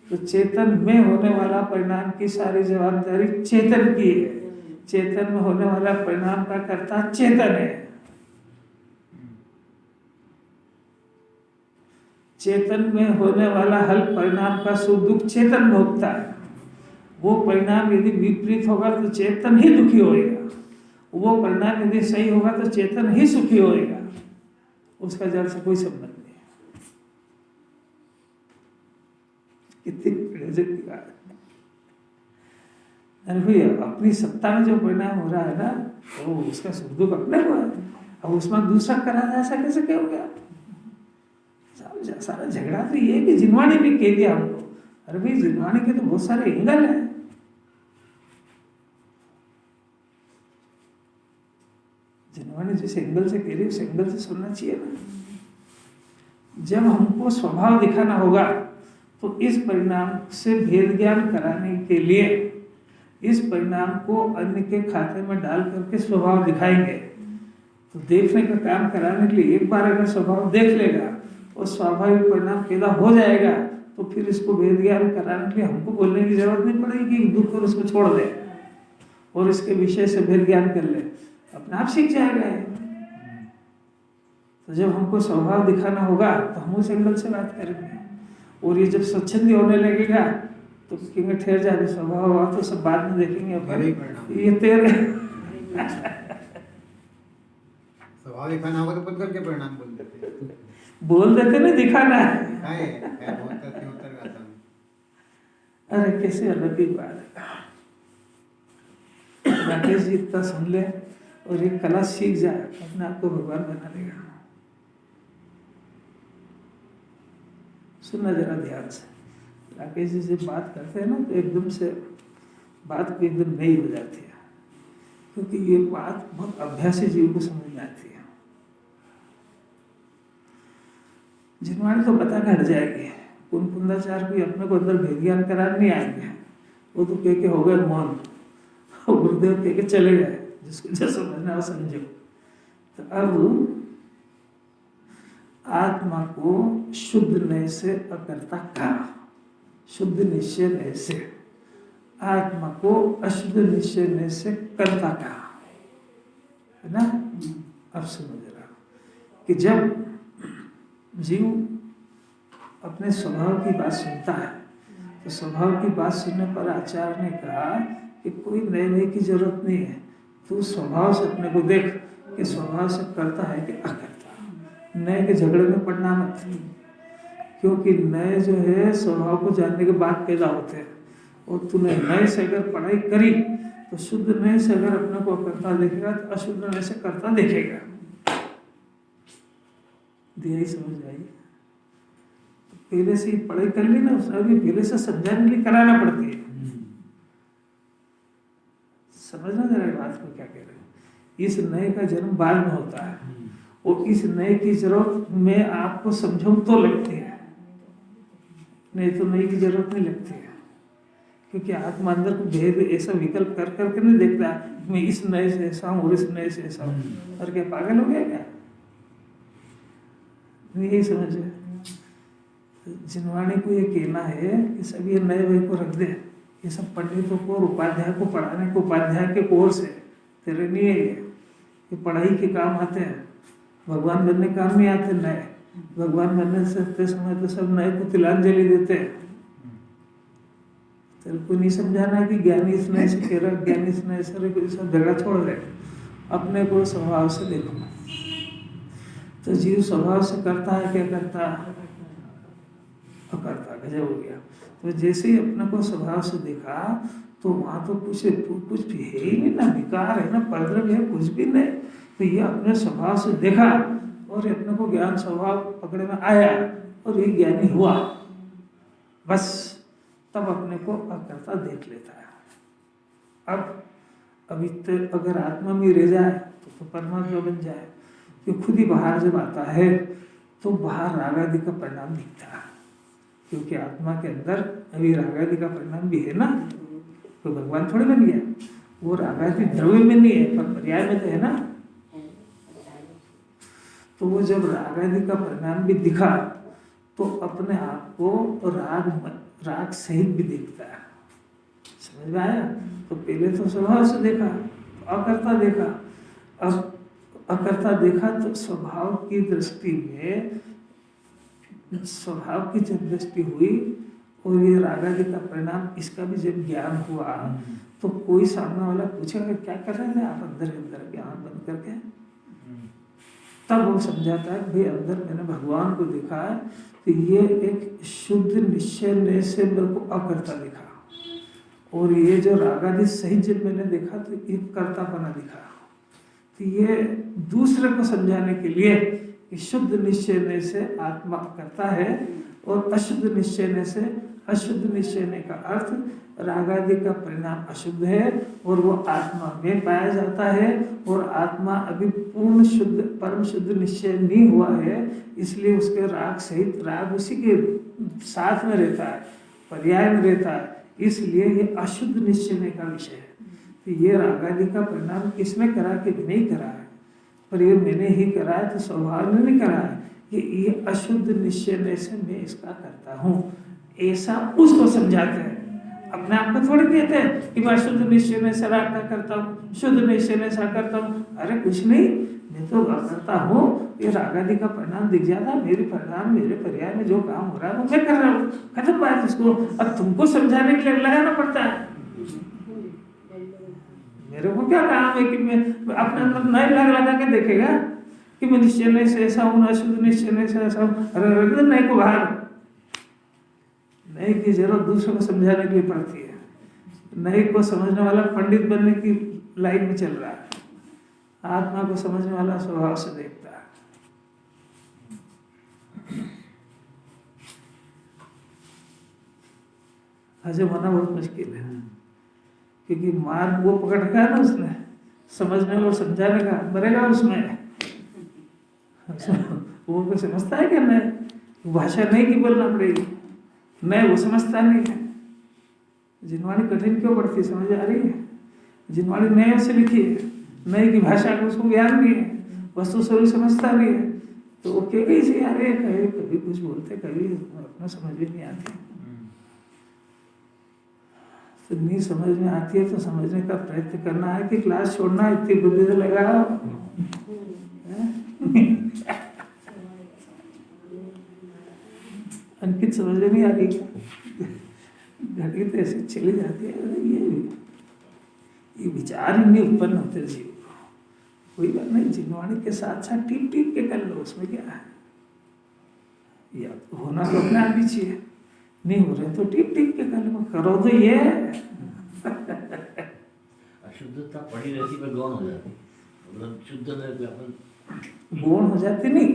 तो चेतन में होने वाला परिणाम की सारी जवाबदारी चेतन की है। चेतन में होने वाला परिणाम का कर्ता चेतन है। चेतन में होने वाला हल परिणाम का सुख दुख चेतन भोगता है। वो परिणाम यदि विपरीत होगा तो चेतन ही दुखी होएगा, वो परिणाम यदि सही होगा तो चेतन ही सुखी होएगा। उसका जड़ से कोई संबंध नहीं। कितनी प्रयोजन की बात है भैया। अपनी सत्ता में जो परिणाम हो रहा है ना, वो उसका सुख दुख अपने को है। अब उसमें दूसरा करा था, ऐसा कैसे क्या हो गया? सारा झगड़ा तो ये कि जिनवाणी भी कह दिया हमको। अरे भाई जिनवाणी के तो बहुत सारे एंगल हैं। जिनवाणी जिस एंगल से कह रही है उस एंगल से सुनना चाहिए ना। जब हमको स्वभाव दिखाना होगा तो इस परिणाम से भेद ज्ञान कराने के लिए इस परिणाम को अन्य के खाते में डाल करके स्वभाव दिखाएंगे। तो देखने का काम कराने के लिए एक बार अगर स्वभाव देख लेगा और स्वाभाविक परिणाम पैदा हो जाएगा, तो फिर इसको भेद ज्ञान कराने के लिए हमको बोलने की जरूरत नहीं पड़ेगी कि दुख और उसको छोड़ दे और इसके विषय से भेद ज्ञान कर ले, अपने आप सीख जाएगा। तो जब हमको स्वभाव दिखाना होगा तो हम उस एंगल से बात करेंगे। और ये जब स्वच्छंदी होने लगेगा तो कहेंगे ठहर जाए, स्वभाव हुआ तो सब बाद में देखेंगे। ये तेरे स्वभाव दिखाना होगा तो खुद करके परिणाम बोल देते ना, दिखाना है। अरे कैसे अलग ही बात है। राकेश जी इतना सुन ले और एक कला सीख जाए, अपने आप को भगवान बना लेगा। सुनना जरा ध्यान से। राकेश जी से बात करते हैं ना तो एकदम से बात को एकदम नई हो जाती है, क्योंकि ये बात बहुत अभ्यासी जीव को समझ में आती है। जिनवाणी तो बता घट जाएगी। कुंदाचार भी अपने को अंदर भेद ज्ञान कराने नहीं आएंगे। वो तो कह के हो गए मौन, गुरुदेव कह के चले गए, जिसको जो समझना हो समझो। तो अब आत्मा को शुद्ध नय से अकर्ता कहा, शुद्ध निश्चय नय से। आत्मा को अशुद्ध निश्चय नय से कर्ता कहा, है ना। अब सुनो जरा कि जब जीव अपने स्वभाव की बात सुनता है तो स्वभाव की बात सुनने पर आचार्य ने कहा कि कोई नए नए की जरूरत नहीं है। तू स्वभाव से अपने को देख कि स्वभाव से करता है कि अकर्ता। नए के झगड़े में पड़ना मत, क्योंकि नए जो है स्वभाव को जानने के बाद पैदा होते हैं। और तूने नए से अगर पढ़ाई करी तो शुद्ध नए से अगर अपने को अकर्ता देखेगा तो अशुद्ध नए से कर्ता देखेगा। यही समझ आई। तो पहले से ही पढ़ाई कर ली ना, उसने अभी पहले से समझाने के लिए कराना पड़ती है। समझना जरा बात को क्या कह रहे हैं। इस नए का जन्म बाद में होता है और इस नए की जरूरत मैं आपको समझाऊं तो लगती है, नहीं तो नई की जरूरत नहीं लगती है। क्योंकि आत्मा अंदर को भेद ऐसा विकल्प कर करके नहीं देखता मैं इस नए से ऐसा हूँ और इस नए से ऐसा हूँ। और क्या पागल हो गया क्या? यही समझे। जिनवाणी को ये कहना है कि सब ये नए वही को रख दे, ये सब पंडितों को और उपाध्याय को पढ़ाने को उपाध्याय के कोर्स है, तेरे नहीं है ये पढ़ाई के काम आते हैं, भगवान बनने काम नहीं आते। नए भगवान बनने से समय तो सब नए को तिलांजलि देते हैं। तेरे को नहीं समझाना है कि ज्ञानी इस नए से कह रहा, ज्ञानी इस नए से सब झगड़ा छोड़ रहे, अपने को स्वभाव से देखो। तो जीव स्वभाव से करता है, क्या करता करता गजब हो गया। तो जैसे ही अपने को स्वभाव से देखा तो वहाँ तो कुछ भी है ही नहीं, ना विकार है ना परद्रव्य है, कुछ भी नहीं। तो ये अपने स्वभाव से देखा और अपने को ज्ञान स्वभाव पकड़े में आया और ये ज्ञानी हुआ, बस तब अपने को अकर्ता देख लेता है। अब अभी तो अगर आत्मा में रह जाए तो परमात्मा बन जाए। कि खुद ही बाहर जब आता है तो बाहर राग आदि का परिणाम दिखता है, क्योंकि आत्मा के अंदर अभी राग आदि का परिणाम भी है ना। तो भगवान थोड़े बन गया, वो राग आदि द्रव्य में नहीं है पर पर्याय में तो है ना। तो वो जब राग आदि का परिणाम भी दिखा तो अपने आप को राग सहित भी देखता है। समझ में आया? तो पहले तो स्वभाव से देखा, तो अकर्ता देखा। अब अकर्ता देखा तो स्वभाव की दृष्टि में, स्वभाव की जब दृष्टि हुई और ये राग आदि का परिणाम इसका भी जब ज्ञान हुआ तो कोई सामने वाला पूछेगा क्या कर रहे थे आप अंदर ज्ञान बंद करके। तब वो समझाता है भाई अंदर मैंने भगवान को देखा है तो ये एक शुद्ध निश्चय से मेरे को अकर्ता दिखा, और ये जो राग आदि सहित जब मैंने देखा तो एक कर्तापना दिखा। तो ये दूसरे को समझाने के लिए कि शुद्ध निश्चय से आत्मा करता है और अशुद्ध निश्चय से अशुद्ध निश्चय का अर्थ राग आदि का परिणाम अशुद्ध है और वो आत्मा में पाया जाता है, और आत्मा अभी पूर्ण शुद्ध परम शुद्ध निश्चय नहीं हुआ है, इसलिए उसके राग सहित राग उसी के साथ में रहता है, पर्याय में रहता है, इसलिए ये अशुद्ध निश्चय का विषय है। तो ये राग आदि का परिणाम किसने करा कि नहीं करा है, पर ये मैंने ही करा है, तो स्वभाव ने नहीं करा है। ये अशुद्ध निश्चय से मैं इसका करता हूँ, ऐसा उसको समझाते हैं। अपने आप को थोड़ी कहते हैं कि मैं अशुद्ध निश्चय से राग का करता हूँ, शुद्ध निश्चय से करता हूँ। अरे कुछ नहीं, मैं तो करता हूँ, ये राग आदि का परिणाम दिख जाता है, मेरे परिणाम मेरे पर्याय में जो काम हो रहा है वो मैं कर रहा हूँ, खत्म बात। इसको अब तुमको समझाने के लिए लगाना पड़ता है। मेरे को क्या काम है कि मैं अपने अंदर नए राग लगा के देखेगा कि मैं निश्चय से ऐसा हूँ, अशुद्ध निश्चय से ऐसा हूँ। अरे रख दे नए को बाहर। नए की जरूरत दूसरों को समझाने के लिए पड़ती है। नए को समझने वाला पंडित बनने की लाइन में चल रहा है, आत्मा को समझने वाला स्वभाव से देखता है। हजम होना बहुत मुश्किल है, क्योंकि मार्ग वो पकड़ रखा है ना उसने, समझने और समझाने का, मरेगा उसमें। वो को समझता है क्या? नहीं, भाषा नहीं की बोलना पड़ेगी, नहीं वो समझता नहीं है। जिनवाणी कठिन क्यों पड़ती है, समझ आ रही है? जिनवाणी नए से लिखी है, नए की भाषा को उसको ज्ञान नहीं है, वस्तु स्वरूप समझता नहीं है, तो वो कह गई से यार कभी कुछ बोलते, कभी अपना समझ में नहीं आती। तो नहीं समझ में आती है तो समझने का प्रयत्न करना है कि क्लास छोड़ना, इतनी बुद्धि से लगा अंकित समझ में नहीं आ रही, घड़ी तो ऐसे चली जाती है। ये विचार ही नहीं उत्पन्न होते जीव को। कोई बात नहीं, जिनवाणी के साथ साथ टीप टीप के कर लो, उसमें क्या है। या होना तो अपने आप ही चाहिए, नहीं हो रहे तो टीप टीप के कर लो, करो तो ये अशुद्धता पड़ी रहती पर गौण हो जाती, मतलब शुद्ध अपन गौण हो जाती नहीं,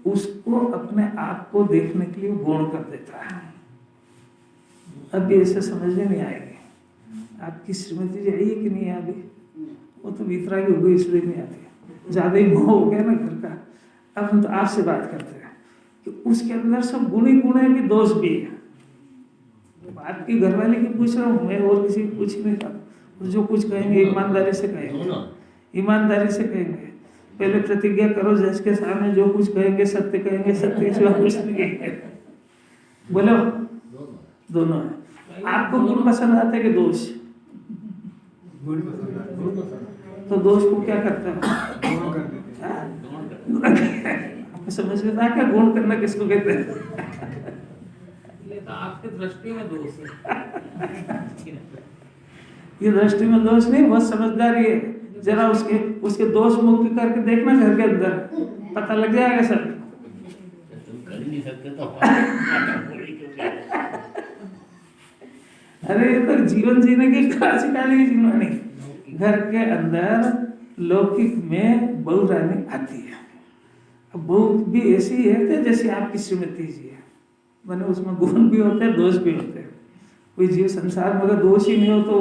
उसको अपने आप को देखने के लिए गौण कर देता है। अब भी ऐसे समझ में नहीं आएंगे, आपकी श्रीमती जी आई है कि नहीं है अभी? वो तो वितरागी हो गई इसलिए नहीं आती, ज़्यादा ही मोह हो गया ना घर का। अब हम तो आपसे बात करते हैं कि उसके अंदर सब गुण ही गुण है कि दोष भी है। आपकी घरवाले की पूछ रहा हूँ मैं, और किसी की पूछ नहीं रहा। जो कुछ कहेंगे ईमानदारी से कहेंगे, ईमानदारी से कहेंगे। पहले प्रतिज्ञा करो जज के सामने, जो कुछ कहेंगे सत्य कहेंगे, सत्य के सिवा कुछ नहीं कहेंगे। बोलो, दोनों है। आपको गुण पसंद आता है कि दोष? गुण पसंद आता तो दोष को क्या करते हो? है, गुण कर देते हैं। आपको समझ में आ क्या गुण करना किसको कहते हैं? ये तो आपकी दृष्टि में दोष है। ये दृष्टि में दोष नहीं, बहुत समझदारी है। जरा उसके दोष मुक्त करके देखना घर के अंदर, पता लग जाएगा सब। तुम कर ही नहीं सकते तो अरे ये तो जीवन जीने की कला सिखाने की जिम्मेवारी। घर के अंदर लौकिक में बहू रानी आती है। अब बहू भी ऐसी है जैसे आपकी श्रीमती जी है, मैंने उसमें गुण भी होते हैं, दोष भी होते हैं। कोई जीव संसार में अगर दोष ही नहीं हो तो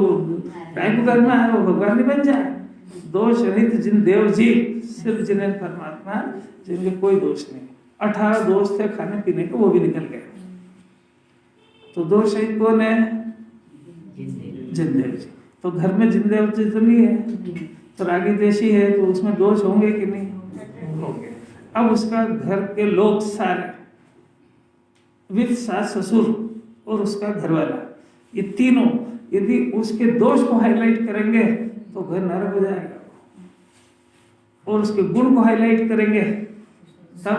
काय को करना है, वो भगवान नहीं बन जाए। दोष रहित जिन देव जी, सिर्फ जिन्हें परमात्मा, जिनके कोई दोष नहीं। 18 दोष थे खाने पीने के, वो भी निकल गए। तो दोष रहित कौन है? जिनदेव जी। तो घर में जिनदेव जी तो नहीं है, तो रागी देशी है, तो उसमें दोष होंगे कि नहीं? होंगे। अब उसका घर के लोग सारे, विद सास ससुर और उसका घरवाला, ये तीनों यदि उसके दोष को हाईलाइट करेंगे तो घर नरक हो जाएगा, और उसके गुण को हाईलाइट करेंगे तब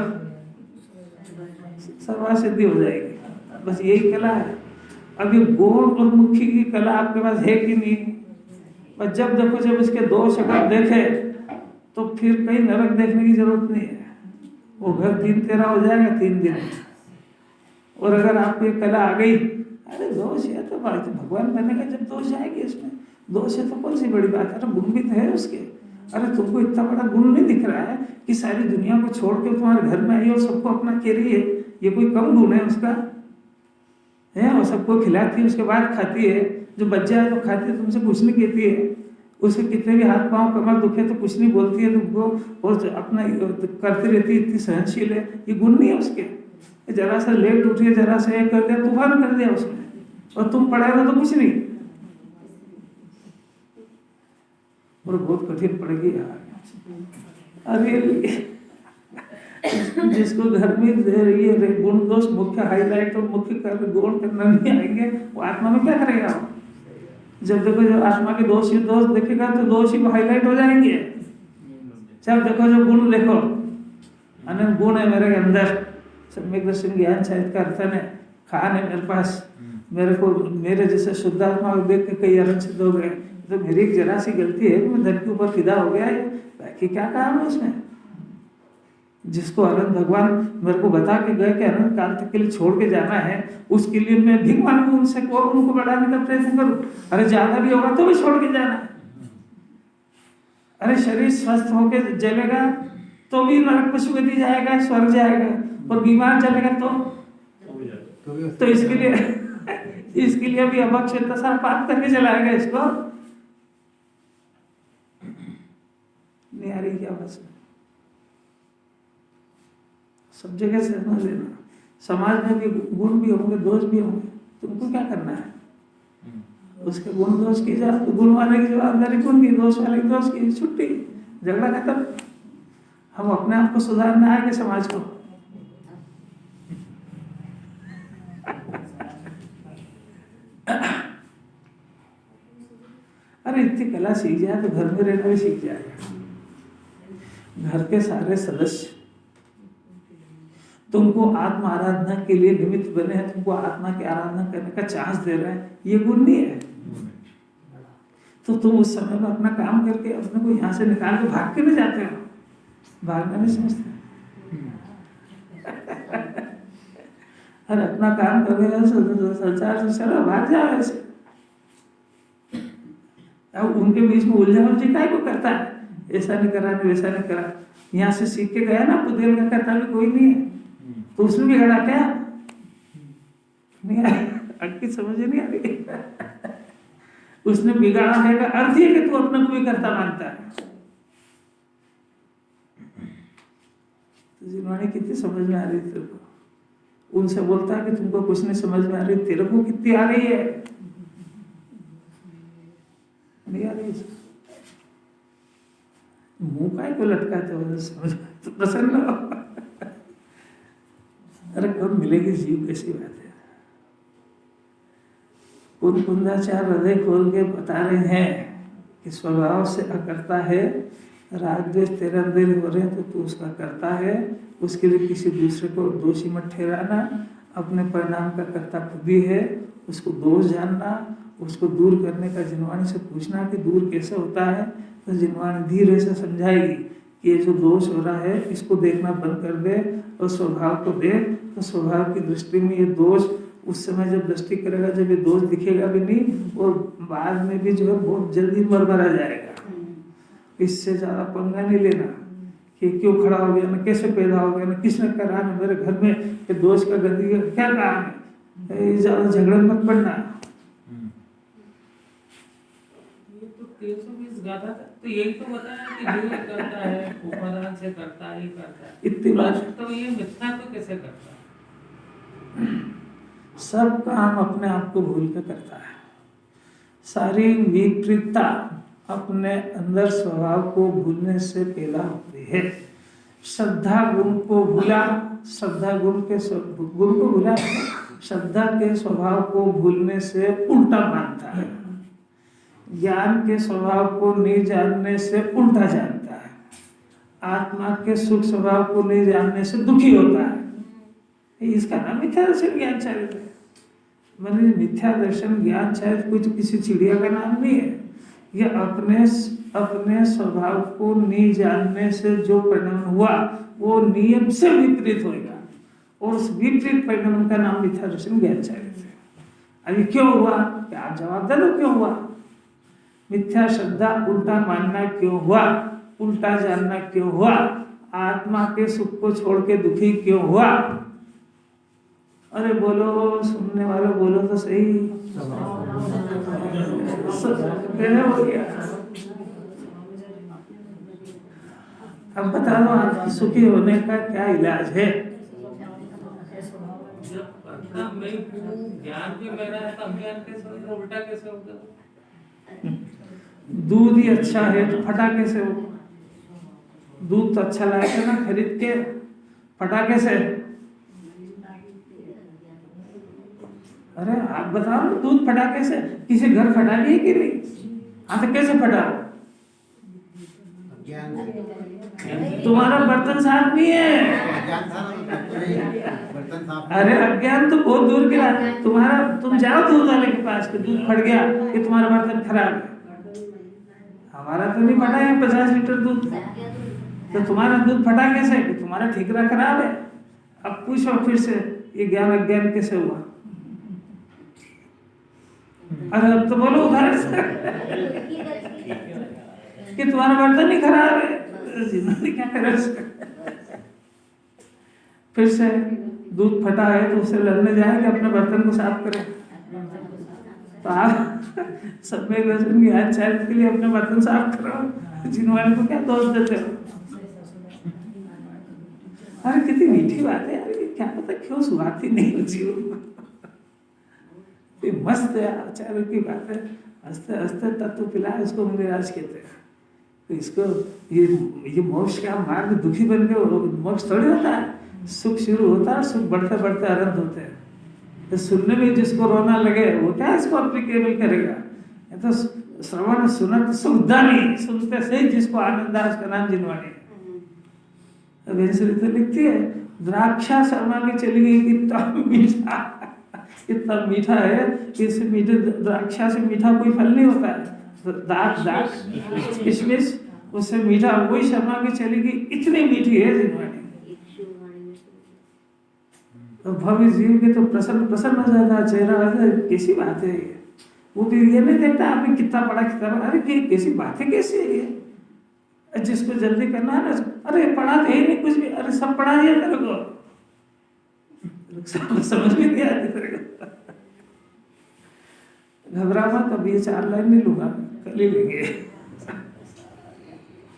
सर्वा सिद्धि हो जाएगी। बस यही कला है। अभी गुण और मुखी की कला आपके पास है कि नहीं? पर जब देखो, जब इसके दोष अगर देखे तो फिर कहीं नरक देखने की जरूरत नहीं है, वो घर 3-13 हो जाएगा 3 दिन। और अगर आपको ये कला आ गई, अरे दोष है तो भगवान बनने का जब दोष आएगी, इसमें दोष है तो कौन सी बड़ी बात है? अरे गुण भी तो है उसके। अरे तुमको इतना बड़ा गुण नहीं दिख रहा है कि सारी दुनिया को छोड़ के तुम्हारे घर में आई और सबको अपना कह रही है, ये कोई कम गुण है उसका? है, वो सबको खिलाती है, उसके बाद खाती है, जो बच जाए तो खाती है, तुमसे कुछ नहीं कहती है। उसके कितने भी हाथ पांव कमर दुखे तो कुछ नहीं बोलती है तुमको, और अपना करती रहती है, इतनी सहनशील है। ये गुण नहीं है उसके। जरा सा लेट उठी, जरा सा एक कर दिया, तूफान कर दिया उसने, और तुम पढ़े हो तो कुछ नहीं। और बहुत कठिन पड़ेगी यार। अरे जिसको घर में ये गुण दोष मुख्य हाईलाइट और मुख्य गुण करना नहीं आएंगे, वो आत्मा में क्या करेगा? जब देखो, जब आत्मा के दोष ही दोष देखेगा तो दोष ही हाईलाइट हो जाएंगे। जब देखो, जो गुण देखो, अनंत गुण है मेरे अंदर, सम्यक दर्शन ज्ञान शायद का अर्थ है, खान है मेरे पास, मेरे को मेरे जैसे शुद्धात्मा को देख के कई अरन सिद्ध हो गए। तो मेरी एक जरा सी गलती है, मैं धन के ऊपर फिदा हो गया है, बाकी क्या काम है उसमें? जिसको अनंत भगवान मेरे को बता के गए कि अनंत काल तक के लिए छोड़ के जाना है, उसके लिए मैं भीख मांगू उनसे, और उनको बढ़ाने का प्रयत्न करूं। अरे ज्यादा भी होगा तो भी छोड़ के जाना है। अरे शरीर स्वस्थ होकर जलेगा तो भी नरक में सुगति जाएगा, स्वर्ग जाएगा, और बीमार चलेगा तो इसके लिए भी अभक्षता सारा पाप करके चलाएगा। इसको नहीं आ रही क्या बस? सब जगह से समझ लेना, समाज में भी गुण भी होंगे, दोष भी होंगे, तुमको क्या करना है? उसके गुण दोष की तो गुण वाले की जवाबदारी कौन की? दोष वाले की दोष की, छुट्टी, झगड़ा खत्म। हम अपने आप को सुधारना है कि समाज को? अरे इतनी कला सीख जाए तो घर में रहना भी सीख जाएगा। घर के सारे सदस्य तुमको आत्म आराधना के लिए निमित्त बने हैं, तुमको आत्मा की आराधना करने का चांस दे रहे हैं, ये गुण नहीं है। तो तुम उस समय में अपना काम करके अपने को यहाँ से निकाल के भाग के नहीं जाते हो, भागना नहीं समझते। अरे अपना काम कर रहे हो, संसार से चलो भाग जाओ ऐसे। अब उनके बीच में उलझा काय को करता है, ऐसा नहीं करा, वैसा नहीं करा। यहाँ से सीख के गया ना, पुदेल का करता भी कोई नहीं है, तो उसमें भी गड़ा क्या नहीं आ रही, अटकी समझ नहीं आ रही। उसने बिगाड़ा है का अर्थ ही है कि तू अपने को भी करता मानता है। तो जिनवाणी कितनी समझ में आ रही तेरे को? उनसे बोलता है कि तुमको कुछ नहीं समझ में आ रही, तेरे को कितनी आ रही है? नहीं आ रही। मुंह काय को लटकाते हो? समझ तो प्रसन्न हो। अरे कब मिलेगी जीव, कैसी बात है। कुंदाचार्य हृदय खोल के बता रहे हैं कि स्वभाव से अकर्ता है, राग द्वेष तेरे अंदर हो रहे हैं तो तू उसका करता है, उसके लिए किसी दूसरे को दोषी मत ठहराना, अपने परिणाम का कर्ता खुद ही है, उसको दोष जानना, उसको दूर करने का जिनवाणी से पूछना कि दूर कैसे होता है। तो जिनवाणी धीरे से समझाएगी कि ये जो दोष हो रहा है इसको देखना बंद कर दे और स्वभाव को देख। तो स्वभाव की दृष्टि में ये दोष उस समय जब दृष्टि करेगा, जब ये दोष दिखेगा भी नहीं और बाद में भी जो है बहुत जल्दी मरमरा जाएगा। इससे ज़्यादा पंगा नहीं लेना कि क्यों खड़ा हो गया, ना कैसे पैदा हो गया, ना किसने करा, ना मेरे घर में ये दोष का गंदगी का क्या काम है, ज़्यादा झगड़े मत पड़ना। ये तो 320 गाथा था, तो यही तो बताया कि जो ये करता है उपादान से करता है, करता है। इतनी बात तो ये मिथ्या तो कैसे करता है? सब काम अपने आप को भूल के करता है। सारी विपरीतता अपने अंदर स्वभाव को भूलने से पैदा होती है। श्रद्धा गुण को भूला, श्रद्धा गुण के गुण को भूला, श्रद्धा के स्वभाव को भूलने से उल्टा मानता है। ज्ञान के स्वभाव को नहीं जानने से उल्टा जानता है। आत्मा के सुख स्वभाव को नहीं जानने से दुखी होता है। इसका नाम मिथ्या दर्शन ज्ञान चरित है। मैंने मिथ्या दर्शन ज्ञान चरित कुछ किसी चिड़िया का नाम नहीं है। यह अपने स्वभाव को नहीं जानने से जो परिणाम हुआ वो नियम से विपरीत होगा और उस विपरीत परिणाम का नाम मिथ्या दर्शन ज्ञान चरित है। अभी क्यों हुआ, क्या आप जवाब दे दो? क्यों हुआ? मिथ्या श्रद्धा उल्टा मानना क्यों हुआ, उल्टा जानना क्यों हुआ, आत्मा के सुख को छोड़ के दुखी क्यों हुआ? अरे बोलो, सुनने वाले बोलो तो सही। हो गया। अब बता दो आप सुखी होने का क्या इलाज है? जब करता मैं हूँ, ज्ञान भी मेरा है, तो अज्ञान कैसे होगा, उल्टा कैसे होगा? दूध ही अच्छा है तो फटा कैसे हो? दूध तो अच्छा लाया था ना खरीद के, फटा कैसे? अरे आप बताओ दूध फटा कैसे? किसी घर फटा भी है कि नहीं? हाँ तो कैसे फटा हो? तुम्हारा बर्तन साफ नहीं है। अरे अज्ञान तो बहुत दूर की बात है। तुम जाओ दूध वाले के पास कि दूध फट गया कि तुम्हारा बर्तन खराब है। हमारा तो नहीं फटा है 50 लीटर दूध, तो तुम्हारा दूध फटा कैसे कि तुम्हारा ठीकरा खराब है? अब पूछो फिर से ये ज्ञान अज्ञान कैसे हुआ? अरे अब तो बोलो उधार से कि तुम्हारा बर्तन ही खराब है, क्या करे? फिर से दूध फटा है तो उसे लड़ने जाएंगे, अपने बर्तन को साफ करें। तो आप सब में ज्ञान चरित के लिए अपने बर्तन साफ करो, जिनवाणी को क्या दोष देते हो? अरे कितनी मीठी बात है यार, क्या पता क्यों सुहाती नहीं जीवन। मस्त है आचार्य की बात है। हंसते हंसते तत्व पिलाए उसको मुनिराज कहते हैं। तो इसको ये मोक्ष का मार्ग दुखी बन के मोक्ष थोड़ी होता है। सुख शुरू होता है, सुख बढ़ते बढ़ते अनंत होते हैं। तो सुनने में जिसको रोना लगे वो क्या इसको अप्लीकेबल करेगा? ये तो श्रवण सुनत सुखदानी, सुनते से जिसको आनंद है उसका नाम जिनवाणी है। तो लिखती है द्राक्षा शर्मा की चली गई, कितना मीठा, इतना मीठा है कि इससे मीठे द्राक्षा से मीठा कोई फल नहीं होता है। दाख किशमिश उससे मीठा, वही शर्मा की चली गई, इतनी मीठी है जिनवाणी। तो भव्य जीव के तो प्रसन्न प्रसन्न हो जाता है चेहरा। कैसी बात है ये? वो भी ये नहीं देखता आपने कितना पढ़ा कितना पढ़ा। अरे कैसी बातें कैसी है ये? जिसको जल्दी करना है ना, अरे पढ़ा तो ही नहीं कुछ भी, अरे सब पढ़ा दिया तेरे को, समझ में नहीं आती तेरे को। घबरा मत, अभी ये 4 लाइन नहीं लूंगा, कल ही लेंगे।